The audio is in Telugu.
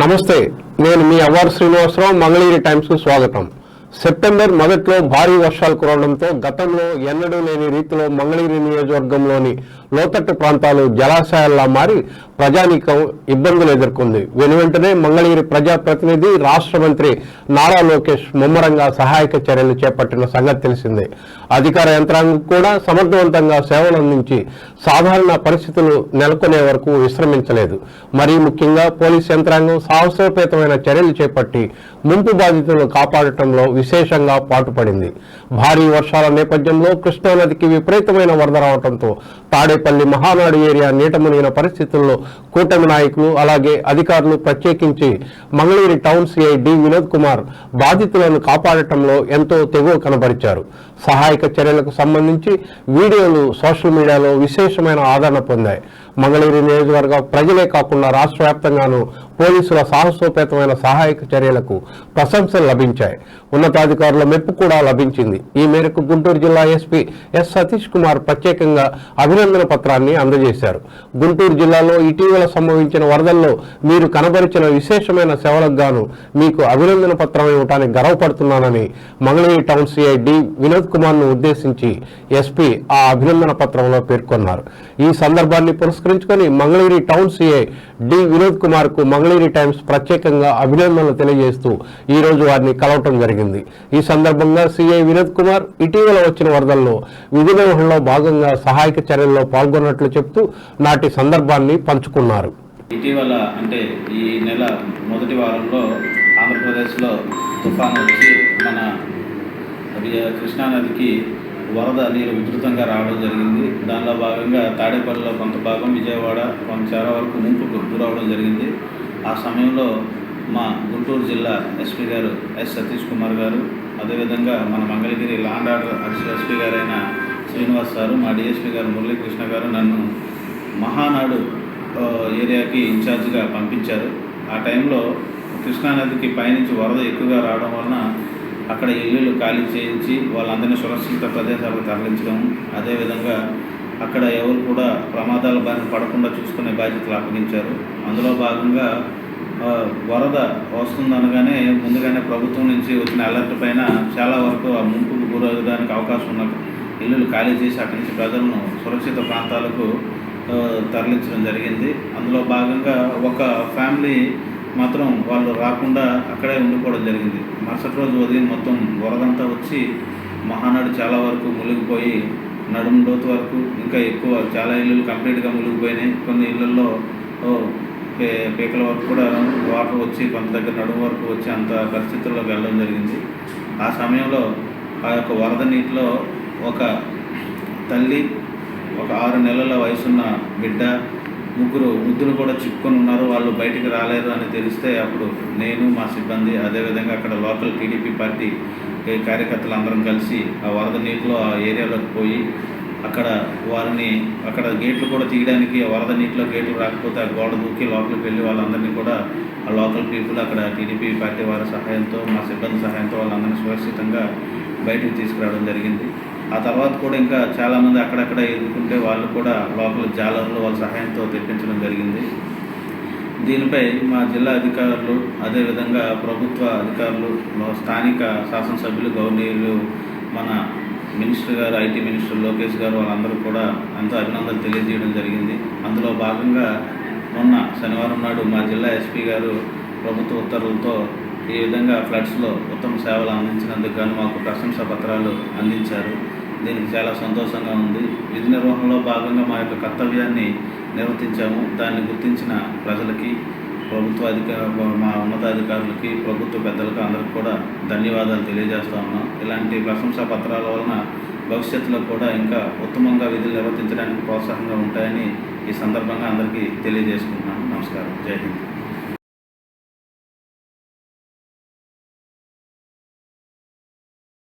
నమస్తే, నేను మీ అవ్వారు శ్రీనివాసరావు. మంగళగిరి టైమ్స్కు స్వాగతం. సెప్టెంబర్ మొదట్లో భారీ వర్షాలు కురవడంతో గతంలో ఎన్నడూ లేని రీతిలో మంగళగిరి నియోజకవర్గంలోని లోతట్టు ప్రాంతాలు జలాశయాల్లా మారి ప్రజానీకం ఇబ్బందులు ఎదుర్కొంది. వెనువెంటనే మంగళగిరి ప్రజాప్రతినిధి రాష్ట్ర మంత్రి నారా లోకేష్ ముమ్మరంగా సహాయక చర్యలు చేపట్టిన సంగతి తెలిసిందే. అధికార యంత్రాంగం కూడా సమర్థవంతంగా సేవలు అందించి సాధారణ పరిస్థితులు నెలకొనే వరకు విశ్రమించలేదు. మరీ ముఖ్యంగా పోలీస్ యంత్రాంగం సాహసోపేతమైన చర్యలు చేపట్టి ముంపు బాధితులను కాపాడటంలో విశేషంగా పాటుపడింది. భారీ వర్షాల నేపథ్యంలో కృష్ణానదికి విపరీతమైన వరద రావడంతో తాడేపల్లి మహానాడు ఏరియా నీట మునిగిన పరిస్థితుల్లో కూటమి నాయకులు అలాగే అధికారులు ప్రత్యేకించి Mangalagiri town CI D Vinod Kumar బాధితులను కాపాడటంలో ఎంతో తెగువ కనబరిచారు. సహాయక చర్యలకు సంబంధించి వీడియోలు సోషల్ మీడియాలో విశేషమైన ఆదరణ పొందాయి. మంగళగిరి నియోజకవర్గ ప్రజలే కాకుండా రాష్ట్ర వ్యాప్తంగానూ పోలీసుల సాహసోపేతమైన సహాయక చర్యలకు ప్రశంసలు లభించాయి. ఉన్నతాధికారుల మెప్పు కూడా లభించింది. ఈ మేరకు గుంటూరు జిల్లా ఎస్పీ ఎస్ సతీష్ కుమార్ ప్రత్యేకంగా అభినందన పత్రాన్ని అందజేశారు. గుంటూరు జిల్లాలో ఇటీవల సంభవించిన వరదల్లో మీరు కనబరిచిన విశేషమైన సేవలకు గాను మీకు అభినందన పత్రం ఇవ్వడానికి గర్వపడుతున్నానని Mangalagiri town CI D Vinod Kumar ను ఉద్దేశించి ఎస్పీ ఆ అభినందన పత్రంలో పేర్కొన్నారు. ఈ సందర్భాన్ని పురస్కరించుకొని Mangalagiri town CI D Vinod Kumar కు మంగళగిరి టైమ్స్ ప్రత్యేకంగా అభినందనలు తెలియజేస్తూ ఈ రోజు వారిని కలవటం జరిగింది. ఈ సందర్భంగా సిఐ వినోద్ కుమార్ ఇటీవల వచ్చిన వరదల్లో విధి నిర్వహణలో భాగంగా సహాయక చర్యల్లో పాల్గొన్నట్లు చెప్తూ నాటి సందర్భాన్ని పంచుకున్నారు. ఇటీవల అంటే ఈ నెల మొదటి వారంలో ఆంధ్రప్రదేశ్లో తుఫాను వచ్చి మన కృష్ణానదికి వరద నీరు విస్తృతంగా రావడం జరిగింది. దానిలో భాగంగా తాడేపల్లిలో కొంత భాగం, విజయవాడ కొంత చాలా వరకు ముంపుకు గురవడం జరిగింది. ఆ సమయంలో మా గుంటూరు జిల్లా ఎస్పీ గారు ఎస్ సతీష్ కుమార్ గారు, అదేవిధంగా మన Mangalagiri law and order additional SP గారైన శ్రీనివాస్ గారు, మా డిఎస్పీ గారు మురళీకృష్ణ గారు నన్ను మహానాడు ఏరియాకి ఇన్ఛార్జిగా పంపించారు. ఆ టైంలో కృష్ణానదికి పైనుంచి వరద ఎక్కువగా రావడం వలన అక్కడ ఇల్లులు ఖాళీ చేయించి వాళ్ళందరినీ సురక్షిత ప్రదేశాలకు తరలించడం, అదేవిధంగా అక్కడ ఎవరు కూడా ప్రమాదాల బారిన పడకుండా చూసుకునే బాధ్యతలు అప్పగించారు. అందులో భాగంగా వరద వస్తుందనగానే ముందుగానే ప్రభుత్వం నుంచి వచ్చిన అలర్ట్ పైన చాలా వరకు ఆ ముంపుకు గురవడానికి అవకాశం ఉన్న ఇల్లులు ఖాళీ చేసి అక్కడి నుంచి ప్రజలను సురక్షిత ప్రాంతాలకు తరలించడం జరిగింది. అందులో భాగంగా ఒక ఫ్యామిలీ మాత్రం వాళ్ళు రాకుండా అక్కడే ఉండిపోవడం జరిగింది. మరుసటి రోజు ఉదయం మొత్తం వరదంతా వచ్చి మహానాడు చాలా వరకు మునిగిపోయి నడుము లోతు వరకు, ఇంకా ఎక్కువ చాలా ఇళ్ళు కంప్లీట్గా మునిగిపోయినాయి. కొన్ని ఇళ్లలో పీకల వరకు కూడా వాటర్ వచ్చి కొంత దగ్గర నడుము వరకు వచ్చి అంత పరిస్థితుల్లోకి వెళ్ళడం జరిగింది. ఆ సమయంలో ఆ యొక్క వరద నీటిలో ఒక తల్లి, ఒక 6 నెలల వయసున్న బిడ్డ, 3 వృద్ధులు కూడా చిక్కుకొని ఉన్నారు. వాళ్ళు బయటికి రాలేరు అని తెలిస్తే అప్పుడు నేను, మా సిబ్బంది, అదేవిధంగా అక్కడ లోకల్ టీడీపీ పార్టీ కార్యకర్తలు అందరం కలిసి ఆ వరద నీటిలో ఆ ఏరియాలోకి పోయి అక్కడ గేట్లు కూడా తీయడానికి, ఆ వరద నీటిలో గేట్లు రాకపోతే ఆ గోడ దూకి లోపలికి వెళ్ళి వాళ్ళందరినీ కూడా ఆ లోకల్ పీపుల్ అక్కడ టీడీపీ పార్టీ వారి సహాయంతో, మా సిబ్బంది సహాయంతో వాళ్ళందరినీ సురక్షితంగా బయటకు తీసుకురావడం జరిగింది. ఆ తర్వాత కూడా ఇంకా చాలామంది అక్కడక్కడ ఎదుర్కొంటే వాళ్ళు కూడా లోపల జాలర్లు వాళ్ళ సహాయంతో తెప్పించడం జరిగింది. దీనిపై మా జిల్లా అధికారులు, అదేవిధంగా ప్రభుత్వ అధికారులు, స్థానిక శాసనసభ్యులు, గవర్నర్లు, మన మినిస్టర్ గారు, ఐటీ మినిస్టర్ లోకేష్ గారు వాళ్ళందరూ కూడా ఎంతో అభినందనలు తెలియజేయడం జరిగింది. అందులో భాగంగా మొన్న శనివారం నాడు మా జిల్లా ఎస్పీ గారు ప్రభుత్వ ఉత్తర్వులతో ఈ విధంగా ఫ్లడ్స్లో ఉత్తమ సేవలు అందించినందుకు గాను మాకు ప్రశంసా పత్రాలు అందించారు. దీనికి చాలా సంతోషంగా ఉంది. విధి నిర్వహణలో భాగంగా మా యొక్క కర్తవ్యాన్ని నిర్వర్తించాము. దాన్ని గుర్తించిన ప్రజలకి, మా ఉన్నతాధికారులకి, ప్రభుత్వ పెద్దలకు అందరికీ కూడా ధన్యవాదాలు తెలియజేస్తా ఉన్నాం. ఇలాంటి ప్రశంసా పత్రాల వలన భవిష్యత్తులో కూడా ఇంకా ఉత్తమంగా విధులు నిర్వర్తించడానికి ప్రోత్సాహంగా ఉంటాయని ఈ సందర్భంగా అందరికీ తెలియజేసుకుంటున్నాను. నమస్కారం. జై హింద్.